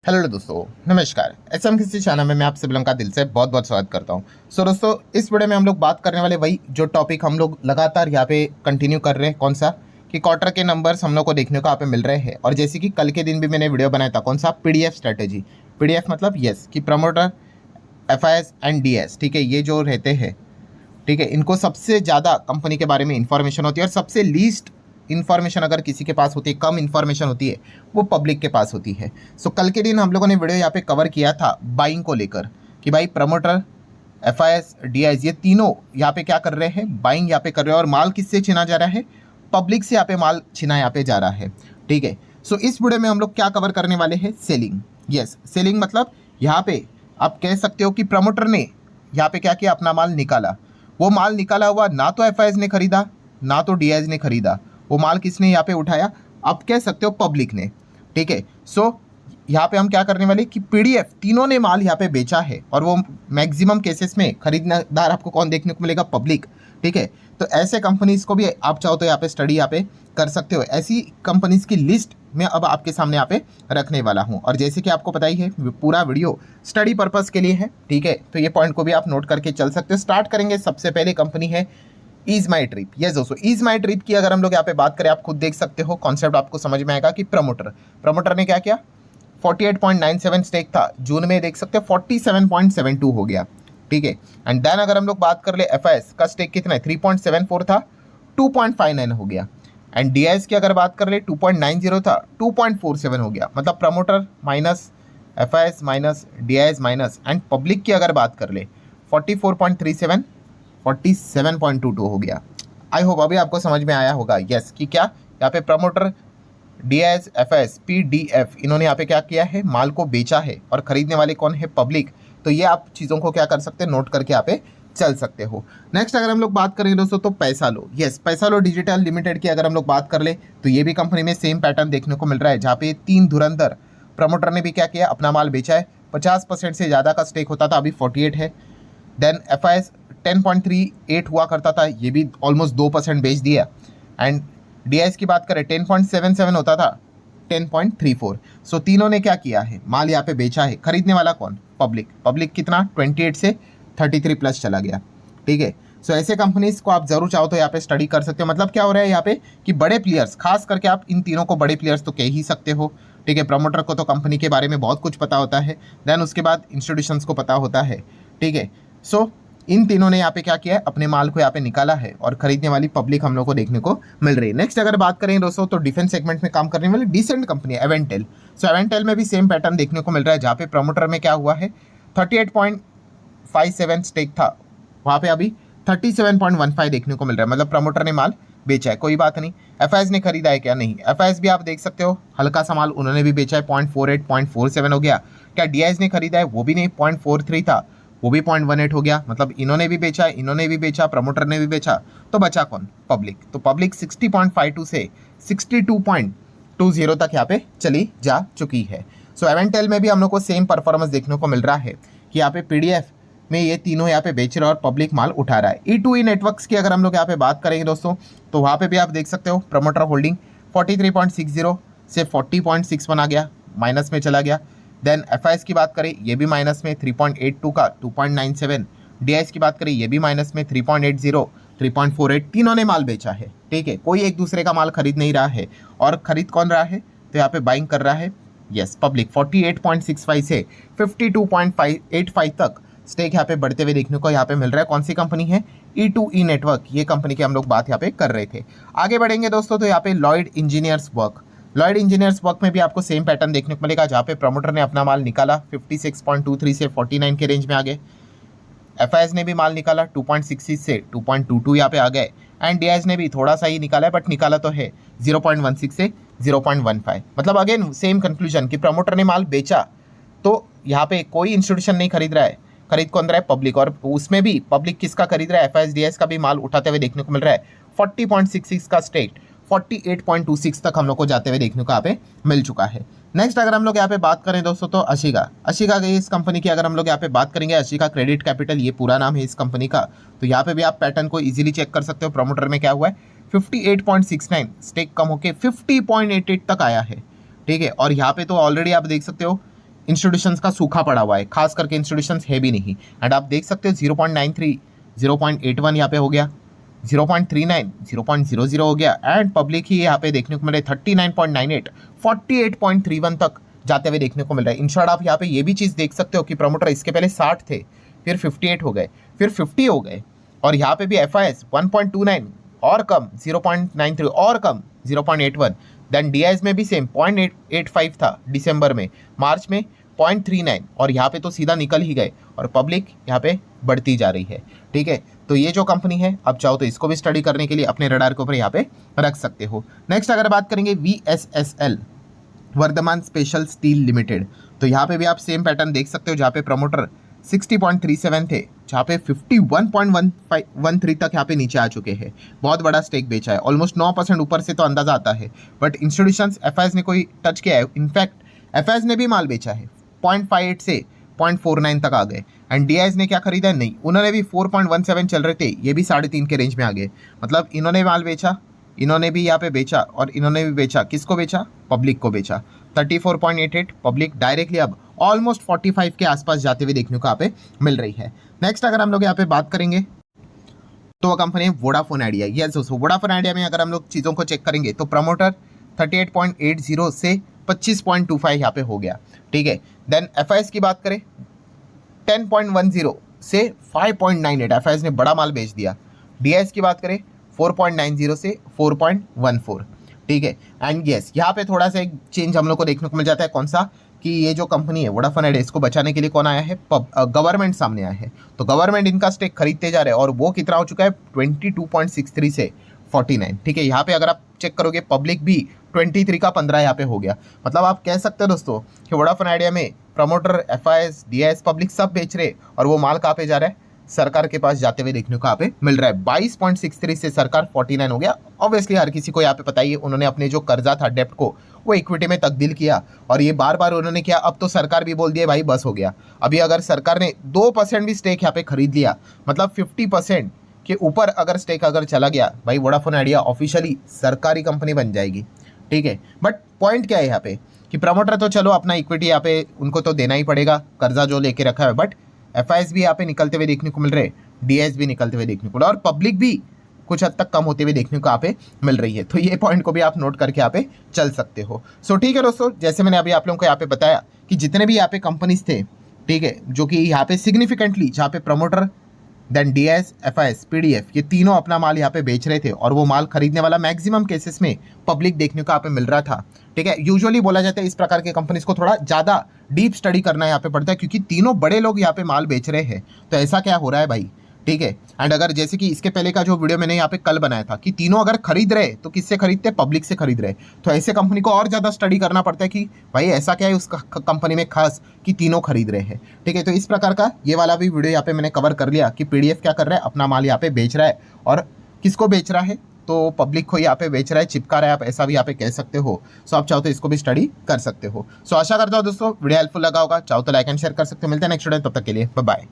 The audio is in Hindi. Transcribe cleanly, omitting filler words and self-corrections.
हेलो दोस्तों, नमस्कार। एसएम किसी चैनल में मैं आप सभी लोगों का दिल से बहुत बहुत स्वागत करता हूं। दोस्तों, इस वीडियो में हम लोग बात करने वाले वही जो टॉपिक हम लोग लगातार यहाँ पे कंटिन्यू कर रहे हैं, कौन सा कि क्वार्टर के नंबर्स हम लोग को देखने को यहाँ पे मिल रहे हैं। और जैसे कि कल के दिन भी मैंने वीडियो बनाया था, कौन सा पीडीएफ स्ट्रेटेजी। पीडीएफ मतलब यस कि प्रमोटर, एफआईएस एंड डीएस, ठीक है, ये जो रहते हैं, ठीक है, इनको सबसे ज़्यादा कंपनी के बारे में इंफॉर्मेशन होती है और सबसे लीस्ट इन्फॉर्मेशन अगर किसी के पास होती है, कम इन्फॉर्मेशन होती है, वो पब्लिक के पास होती है। सो कल के दिन हम लोगों ने वीडियो यहाँ पे कवर किया था बाइंग को लेकर कि भाई प्रमोटर, एफआईएस, डीआईएस, ये तीनों यहाँ पे क्या कर रहे हैं, बाइंग यहाँ पे कर रहे हैं। और माल किससे छीना जा रहा है? पब्लिक से यहाँ पे माल छीना यहाँ पे जा रहा है, ठीक है। सो इस वीडियो में हम लोग क्या कवर करने वाले हैं? सेलिंग। यस, सेलिंग मतलब यहाँ पे आप कह सकते हो कि प्रमोटर ने यहाँ पे क्या किया, अपना माल निकाला। वो माल निकाला हुआ ना तो एफआईएस ने खरीदा ना तो डीआईएस ने खरीदा, वो माल किसने यहाँ पे उठाया? आप कह सकते हो पब्लिक ने, ठीक है। सो यहाँ पे हम क्या करने वाले कि पीडीएफ तीनों ने माल यहाँ पे बेचा है और वो मैक्सिमम केसेस में खरीददार आपको कौन देखने को मिलेगा? पब्लिक, ठीक है। तो ऐसे कंपनीज को भी आप चाहो तो यहाँ पे स्टडी यहाँ पे कर सकते हो। ऐसी कंपनीज की लिस्ट मैं अब आपके सामने यहाँ पे रखने वाला हूँ। और जैसे कि आपको पता ही है, पूरा वीडियो स्टडी पर्पस के लिए है, ठीक है। तो ये पॉइंट को भी आप नोट करके चल सकते हो। स्टार्ट करेंगे, सबसे पहले कंपनी है ईज माई ट्रिप। यस दोस्तों, ईज माई ट्रिप की अगर हम लोग यहाँ पे बात करें, आप खुद देख सकते हो, कॉन्सेप्ट आपको समझ में आएगा कि प्रमोटर ने क्या किया, 48.97 स्टेक था, जून में देख सकते हो 47.72 हो गया, ठीक है। एंड देन अगर हम लोग बात कर ले एफआईएस का स्टेक कितना है, 3.74 था, 2.59 हो गया। एंड डीआईएस की अगर बात कर ले 2.90 था, 2.47 हो गया। मतलब promoter minus FIS minus DIIs minus, and public की अगर बात कर ले 44.37, 47.22 हो गया। आई होप अभी आपको समझ में आया होगा यस कि क्या यहाँ पे प्रमोटर, डीएस, एफएस, पीडीएफ, इन्होंने यहाँ पे क्या किया है, माल को बेचा है और खरीदने वाले कौन है? पब्लिक। तो ये आप चीज़ों को क्या कर सकते हैं, नोट करके यहाँ पे चल सकते हो। नेक्स्ट अगर हम लोग बात करें दोस्तों तो पैसा लो। यस, पैसा लो डिजिटल लिमिटेड की अगर हम लोग बात कर ले तो ये भी कंपनी में सेम पैटर्न देखने को मिल रहा है, जहाँ पे 3 धुरंधर प्रमोटर ने भी क्या किया, अपना माल बेचा है। 50% से ज़्यादा का स्टेक होता था, अभी 48 है। देन एफआईएस 10.38 हुआ करता था, ये भी ऑलमोस्ट 2% बेच दिया। एंड डीआईएस की बात करें 10.77 होता था, 10.34। सो तीनों ने क्या किया है, माल यहाँ पे बेचा है। खरीदने वाला कौन? पब्लिक कितना, 28 से 33 प्लस चला गया, ठीक है। सो ऐसे कंपनीज को आप जरूर चाहो तो यहाँ पे स्टडी कर सकते हो। मतलब क्या हो रहा है यहाँ पे कि बड़े प्लेयर्स, खास करके आप इन तीनों को बड़े प्लेयर्स तो कह ही सकते हो, ठीक है। प्रमोटर को तो कंपनी के बारे में बहुत कुछ पता होता है, देन उसके बाद इंस्टीट्यूशंस को पता होता है, ठीक है। सो इन तीनों ने यहाँ पे क्या किया है, अपने माल को यहाँ पे निकाला है और खरीदने वाली पब्लिक हम लोग को देखने को मिल रही है। नेक्स्ट अगर बात करें दोस्तों तो डिफेंस सेगमेंट में काम करने वाली डिसेंट कंपनी है एवेंटेल। सो एवेंटेल में भी सेम पैटर्न देखने को मिल रहा है, जहाँ पे प्रमोटर में क्या हुआ है, 38.57 स्टेक था, वहाँ पे अभी 37.15 देखने को मिल रहा है। मतलब प्रमोटर ने माल बेचा है, कोई बात नहीं। एफआईएस ने खरीदा है क्या? नहीं। एफआईएस भी आप देख सकते हो, हल्का सा माल उन्होंने भी बेचा है, 0.48, 0.47 हो गया। क्या डीआईएस ने खरीदा है? वो भी नहीं, 0.43 था, वो भी 0.18 हो गया। मतलब इन्होंने भी बेचा, इन्होंने भी बेचा, प्रमोटर ने भी बेचा, तो बचा कौन? पब्लिक। तो पब्लिक 60.52 से 62.20 तक यहाँ पे चली जा चुकी है। सो एवेंटेल में भी हम लोग को सेम परफॉर्मेंस देखने को मिल रहा है कि यहाँ पे पीडीएफ में ये तीनों यहाँ पे बेच रहे हैं और पब्लिक माल उठा रहा है। E2E नेटवर्क्स की अगर हम लोग यहाँ पे बात करेंगे दोस्तों तो वहाँ पे भी आप देख सकते हो प्रमोटर होल्डिंग 43.60 से 40.61 आ गया, माइनस में चला गया। देन एफआईएस की बात करें, ये भी माइनस में 3.82 का 2.97। डीआईएस की बात करें, ये भी माइनस में 3.80, 3.48। तीनों ने माल बेचा है, ठीक है। कोई एक दूसरे का माल खरीद नहीं रहा है। और खरीद कौन रहा है? तो यहाँ पे बाइंग कर रहा है यस पब्लिक। 48.65 से 52.85 तक स्टेक यहाँ पे बढ़ते हुए देखने को यहाँ पे मिल रहा है। कौन सी कंपनी है? E2E नेटवर्क, ये कंपनी की हम लोग बात यहाँ पे कर रहे थे। आगे बढ़ेंगे दोस्तों तो यहाँ पे Lloyd engineers work. Lloyd engineers work में भी आपको सेम पैटर्न देखने को मिलेगा, जहाँ पे प्रमोटर ने अपना माल निकाला 56.23 से 49 के रेंज में आ गए। एफआईएस ने भी माल निकाला 2.66 से 2.22 यहाँ पे आ गए। एंड डीआईएस ने भी थोड़ा सा ही निकाला है, बट निकाला तो है 0.16 से 0.15। मतलब अगेन सेम कंक्लूजन कि प्रमोटर ने माल बेचा तो यहाँ पे कोई इंस्टीट्यूशन नहीं खरीद रहा है, खरीद कौन रहा है? पब्लिक। और उसमें भी पब्लिक किसका खरीद रहा है? एफआईएस डीआईएस का भी माल उठाते हुए देखने को मिल रहा है। 40.66 का स्टेक 48.26 तक हम लोग को जाते हुए देखने को यहाँ पे मिल चुका है। नेक्स्ट अगर हम लोग यहाँ पे बात करें दोस्तों तो अशिका की इस कंपनी की अगर हम लोग यहाँ पे बात करेंगे, अशिका क्रेडिट कैपिटल ये पूरा नाम है इस कंपनी का। तो यहाँ पे भी आप पैटर्न को इजीली चेक कर सकते हो। प्रमोटर में क्या हुआ है, 58.69 स्टेक कम होके 50.88 तक आया है, ठीक है। और यहाँ पे तो ऑलरेडी आप देख सकते हो इंस्टीट्यूशंस का सूखा पड़ा हुआ है, खास करके इंस्टीट्यूशंस है भी नहीं। एंड आप देख सकते हो 0.93, 0.81 यहाँ पे हो गया, 0.39, 0.00 हो गया। एंड पब्लिक ही यहाँ पे देखने को मिल रहा है 39.98, 48.31 तक जाते हुए देखने को मिल रहा है। इन शॉर्ट आप यहाँ पे ये भी चीज़ देख सकते हो कि प्रमोटर इसके पहले 60 थे, फिर 58 हो गए, फिर 50 हो गए, और यहाँ पे भी FIS 1.29 और कम 0.93 और कम 0.81। देन DIS में भी सेम 0.85 था दिसंबर में, मार्च में 0.39, और यहाँ पे तो सीधा निकल ही गए, और पब्लिक यहाँ पे बढ़ती जा रही है। ठीक है, तो ये जो कंपनी है, अब चाहो तो इसको भी स्टडी करने के लिए अपने रडार के ऊपर यहाँ पे रख सकते हो। नेक्स्ट अगर बात करेंगे VSSL, Vardhman special steel limited, तो यहाँ पे भी आप सेम पैटर्न देख सकते हो, जहाँ पे प्रमोटर 60.37 थे, जहाँ पे 51.13 तक यहाँ पे नीचे आ चुके हैं। बहुत बड़ा स्टेक बेचा है, ऑलमोस्ट 9% ऊपर से तो अंदाजा आता है। बट इंस्टीट्यूशंस FIS ने कोई टच किया है, इनफैक्ट FIS ने भी माल बेचा है, 0.58 से 0.49 तक आ गए। एंड DIS ने क्या खरीदा है, नहीं, उन्होंने भी 4.17 चल रहे थे, ये भी 3.5 के रेंज में आ गए। मतलब इन्होंने माल बेचा, इन्होंने भी यहाँ पे बेचा, और इन्होंने भी बेचा, किसको बेचा, पब्लिक को बेचा। 34.88 पब्लिक डायरेक्टली अब ऑलमोस्ट 45 के आसपास जाते हुए देखने को यहाँ पे मिल रही है। नेक्स्ट अगर हम लोग यहाँ पे बात करेंगे तो वो कंपनी है वोडाफोन आइडिया। यस दोस्तों, वोडाफोन आइडिया में अगर हम लोग चीज़ों को चेक करेंगे तो प्रमोटर 38.80 से 25.25 यहाँ पे हो गया। ठीक है, देन FIS की बात करें 10.10 से 5.98, FIS ने बड़ा माल बेच दिया। DIS की बात करें 4.90 से 4.14। ठीक है, एंड यस यहाँ पे थोड़ा सा एक चेंज हम लोग को देखने को मिल जाता है, कौन सा, कि ये जो कंपनी है वोडाफोन आइडिया, इसको बचाने के लिए कौन आया है, गवर्नमेंट सामने आया है। तो गवर्नमेंट इनका स्टेक खरीदते जा रहे हैं, और वो कितना हो चुका है, 22.63 से 49। ठीक है, यहाँ पे अगर आप चेक करोगे पब्लिक भी 23 का 15 यहाँ पे हो गया। मतलब आप कह सकते हो दोस्तों कि वोडाफोन आइडिया में प्रमोटर, FIS, DIS, पब्लिक सब बेच रहे, और वो माल कहाँ पे जा रहा है, सरकार के पास जाते हुए देखने को यहाँ पे मिल रहा है। 22.63 से सरकार 49 हो गया। ऑब्वियसली हर किसी को यहाँ पे पता ही है, उन्होंने अपने जो कर्जा था, डेप्ट को, वो इक्विटी में तब्दील किया, और ये बार बार उन्होंने किया। अब तो सरकार भी बोल दिया भाई बस हो गया। अभी अगर सरकार ने 2% भी स्टेक यहाँ पे खरीद लिया, मतलब 50% के ऊपर अगर स्टेक अगर चला गया, भाई वोडाफोन आइडिया ऑफिशियली सरकारी कंपनी बन जाएगी। ठीक है, बट पॉइंट क्या है यहाँ पे, कि प्रमोटर तो चलो अपना इक्विटी यहाँ पे उनको तो देना ही पड़ेगा, कर्जा जो लेके रखा है, बट FIS भी यहाँ पे निकलते हुए देखने को मिल रहे, DIS भी निकलते हुए देखने को, और पब्लिक भी कुछ हद तक कम होते हुए देखने को यहाँ पे मिल रही है। तो ये पॉइंट को भी आप नोट करके यहाँ पे चल सकते हो। सो ठीक है दोस्तों, जैसे मैंने अभी आप लोगों को यहाँ पे बताया कि जितने भी यहाँ पे कंपनीज थे, ठीक है, जो कि यहाँ पे सिग्निफिकेंटली, जहाँ पे promoter, then DIS, FIS, PDF, ये तीनों अपना माल यहाँ पे बेच रहे थे, और वो माल खरीदने वाला मैक्सिमम केसेस में पब्लिक देखने को यहाँ पे मिल रहा था। ठीक है, यूजुअली बोला जाता है इस प्रकार के कंपनीज को थोड़ा ज़्यादा डीप स्टडी करना यहाँ पे पड़ता है, क्योंकि तीनों बड़े लोग यहाँ पे माल बेच रहे हैं। तो ऐसा क्या हो रहा है भाई, ठीक है। एंड अगर जैसे कि इसके पहले का जो वीडियो मैंने यहाँ पे कल बनाया था कि तीनों अगर खरीद रहे तो किससे खरीदते, पब्लिक से खरीद रहे, तो ऐसे कंपनी को और ज़्यादा स्टडी करना पड़ता है कि भाई ऐसा क्या है उस कंपनी में खास कि तीनों खरीद रहे हैं। ठीक है, तो इस प्रकार का ये वाला भी वीडियो यहाँ पे मैंने कवर कर लिया कि PDF क्या कर रहा है, अपना माल यहाँ पे बेच रहा है, और किसको बेच रहा है, तो पब्लिक को यहाँ पे बेच रहा है, चिपका रहा है, आप ऐसा भी यहाँ पे कह सकते हो। सो आप चाहो तो इसको भी स्टडी कर सकते हो। सो आशा करता हूँ दोस्तों वीडियो हेल्पफुल लगा होगा, चाहो तो लाइक एंड शेयर कर सकते हो। मिलते हैं नेक्स्ट वीडियो, तब तक के लिए बाय बाय।